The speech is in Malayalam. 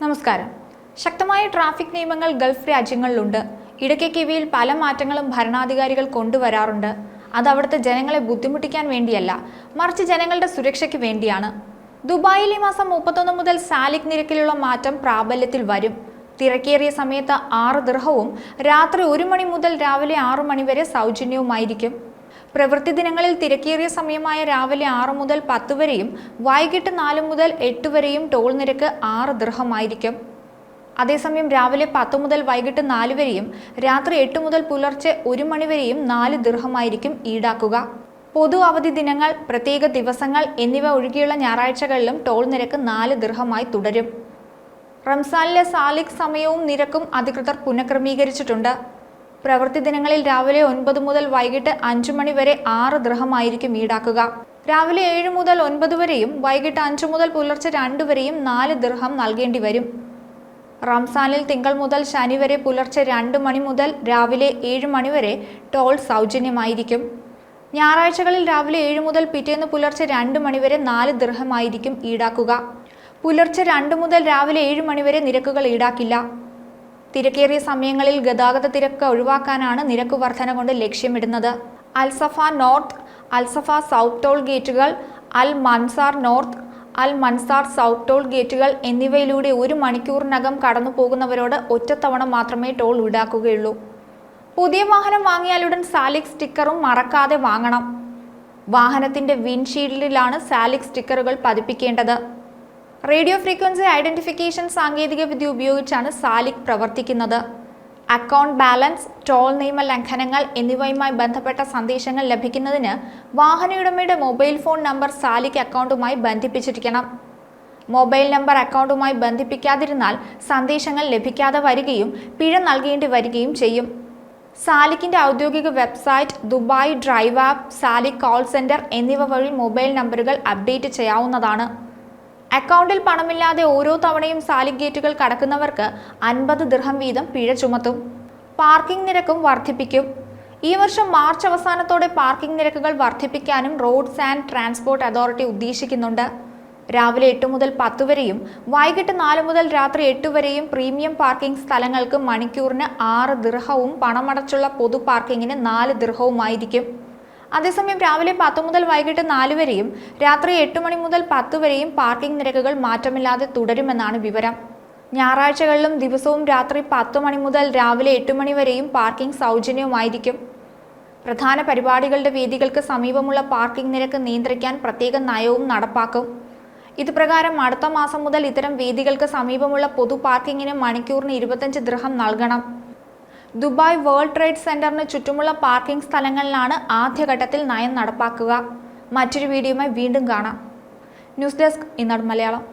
നമസ്കാരം. ശക്തമായ ട്രാഫിക് നിയമങ്ങൾ ഗൾഫ് രാജ്യങ്ങളിലുണ്ട്. ഇടയ്ക്കൊക്കെ ഇവയിൽ പല മാറ്റങ്ങളും ഭരണാധികാരികൾ കൊണ്ടുവരാറുണ്ട്. അത് അവിടുത്തെ ജനങ്ങളെ ബുദ്ധിമുട്ടിക്കാൻ വേണ്ടിയല്ല, മറിച്ച് ജനങ്ങളുടെ സുരക്ഷയ്ക്ക് വേണ്ടിയാണ്. ദുബായിൽ ഈ മാസം 31 മുതൽ സാലിക് നിരക്കിലുള്ള മാറ്റം പ്രാബല്യത്തിൽ വരും. തിരക്കേറിയ സമയത്ത് 6 ദിർഹവും രാത്രി 1 മണി മുതൽ രാവിലെ 6 മണി വരെ സൗജന്യവുമായിരിക്കും. പ്രവൃത്തി ദിനങ്ങളിൽ തിരക്കേറിയ സമയമായ രാവിലെ 6 മുതൽ 10 വരെയും വൈകിട്ട് 4 മുതൽ 8 വരെയും ടോൾ നിരക്ക് 6 ദിർഹമായിരിക്കും. അതേസമയം രാവിലെ 10 മുതൽ വൈകിട്ട് 4 വരെയും രാത്രി 8 മുതൽ പുലർച്ചെ 1 മണി വരെയും 4 ദിർഹമായിരിക്കും ഈടാക്കുക. പൊതു അവധി ദിനങ്ങൾ, പ്രത്യേക ദിവസങ്ങൾ എന്നിവ ഒഴികെയുള്ള ഞായറാഴ്ചകളിലും ടോൾ നിരക്ക് 4 ദിർഹമായി തുടരും. റംസാനിലെ സാലിക് സമയവും നിരക്കും അധികൃതർ പുനഃക്രമീകരിച്ചിട്ടുണ്ട്. പ്രവൃത്തി ദിനങ്ങളിൽ രാവിലെ 9 മുതൽ വൈകിട്ട് 5 മണി വരെ 6 ദിർഹമായിരിക്കും ഈടാക്കുക. രാവിലെ 7 മുതൽ 9 വരെയും വൈകിട്ട് 5 മുതൽ പുലർച്ചെ 2 വരെയും 4 ദിർഹം നൽകേണ്ടി വരും. റംസാനിൽ തിങ്കൾ മുതൽ ശനി വരെ പുലർച്ചെ 2 മണി മുതൽ രാവിലെ 7 മണി വരെ ടോൾ സൗജന്യമായിരിക്കും. ഞായറാഴ്ചകളിൽ രാവിലെ 7 മുതൽ പിറ്റേന്ന് പുലർച്ചെ 2 മണി വരെ 4 ദിർഹമായിരിക്കും ഈടാക്കുക. പുലർച്ചെ 2 മുതൽ രാവിലെ 7 മണി വരെ നിരക്കുകൾ ഈടാക്കില്ല. തിരക്കേറിയ സമയങ്ങളിൽ ഗതാഗത തിരക്ക് ഒഴിവാക്കാനാണ് നിരക്ക് വർധന കൊണ്ട് ലക്ഷ്യമിടുന്നത്. Al Safa north, Al Safa south toll ഗേറ്റുകൾ, Al Mamzar north, Al Mamzar south toll ഗേറ്റുകൾ എന്നിവയിലൂടെ 1 മണിക്കൂറിനകം കടന്നു പോകുന്നവരോട് ഒറ്റത്തവണ മാത്രമേ ടോൾ ഈടാക്കുകയുള്ളൂ. പുതിയ വാഹനം വാങ്ങിയാലുടൻ സാലിക് സ്റ്റിക്കറും മറക്കാതെ വാങ്ങണം. വാഹനത്തിന്റെ വിൻഷീൽഡിലാണ് സാലിക് സ്റ്റിക്കറുകൾ പതിപ്പിക്കേണ്ടത്. റേഡിയോ ഫ്രീക്വൻസി ഐഡന്റിഫിക്കേഷൻ സാങ്കേതികവിദ്യ ഉപയോഗിച്ചാണ് സാലിക് പ്രവർത്തിക്കുന്നത്. അക്കൗണ്ട് ബാലൻസ്, ടോൾ നിയമ ലംഘനങ്ങൾ എന്നിവയുമായി ബന്ധപ്പെട്ട സന്ദേശങ്ങൾ ലഭിക്കുന്നതിന് വാഹനയുടമയുടെ മൊബൈൽ ഫോൺ നമ്പർ സാലിക് അക്കൗണ്ടുമായി ബന്ധിപ്പിച്ചിരിക്കണം. മൊബൈൽ നമ്പർ അക്കൗണ്ടുമായി ബന്ധിപ്പിക്കാതിരുന്നാൽ സന്ദേശങ്ങൾ ലഭിക്കാതെ വരികയും പിഴ നൽകേണ്ടി വരികയും ചെയ്യും. സാലിക്കിന്റെ ഔദ്യോഗിക website, Dubai drive app, Salik call centre എന്നിവ വഴി മൊബൈൽ നമ്പറുകൾ അപ്ഡേറ്റ് ചെയ്യാവുന്നതാണ്. അക്കൗണ്ടിൽ പണമില്ലാതെ ഓരോ തവണയും സാലിക് ഗേറ്റുകൾ കടക്കുന്നവർക്ക് 50 ദിർഹം വീതം പിഴ ചുമത്തും. പാർക്കിംഗ് നിരക്കും വർദ്ധിപ്പിക്കും. ഈ വർഷം മാർച്ച് അവസാനത്തോടെ പാർക്കിംഗ് നിരക്കുകൾ വർദ്ധിപ്പിക്കാനും റോഡ്സ് ആൻഡ് ട്രാൻസ്പോർട്ട് അതോറിറ്റി ഉദ്ദേശിക്കുന്നുണ്ട്. രാവിലെ 8 മുതൽ 10 വരെയും വൈകിട്ട് 4 മുതൽ രാത്രി 8 വരെയും പ്രീമിയം പാർക്കിംഗ് സ്ഥലങ്ങൾക്ക് മണിക്കൂറിന് 6 ദിർഹവും പണമടച്ചുള്ള പൊതു പാർക്കിങ്ങിന് 4 ദിർഹവുമായിരിക്കും. അതേസമയം രാവിലെ 10 മുതൽ വൈകിട്ട് 4 വരെയും രാത്രി 8 മണി മുതൽ 10 വരെയും പാർക്കിംഗ് നിരക്കുകൾ മാറ്റമില്ലാതെ തുടരുമെന്നാണ് വിവരം. ഞായറാഴ്ചകളിലും ദിവസവും രാത്രി 10 മണി മുതൽ രാവിലെ 8 മണി വരെയും പാർക്കിംഗ് സൗജന്യവുമായിരിക്കും. പ്രധാന പരിപാടികളുടെ വേദികൾക്ക് സമീപമുള്ള പാർക്കിംഗ് നിരക്ക് നിയന്ത്രിക്കാൻ പ്രത്യേക നയവും നടപ്പാക്കും. ഇതുപ്രകാരം അടുത്ത മാസം മുതൽ ഇത്തരം വേദികൾക്ക് സമീപമുള്ള പൊതു പാർക്കിങ്ങിന് മണിക്കൂറിന് 25 ദിർഹം നൽകണം. ദുബായ് വേൾഡ് ട്രേഡ് സെന്ററിന് ചുറ്റുമുള്ള പാർക്കിംഗ് സ്ഥലങ്ങളിലാണ് ആദ്യഘട്ടത്തിൽ നയം നടപ്പാക്കുക. മറ്റൊരു വീഡിയോയുമായി വീണ്ടും കാണാം. ന്യൂസ് ഡെസ്ക്, ഈനാട് മലയാളം.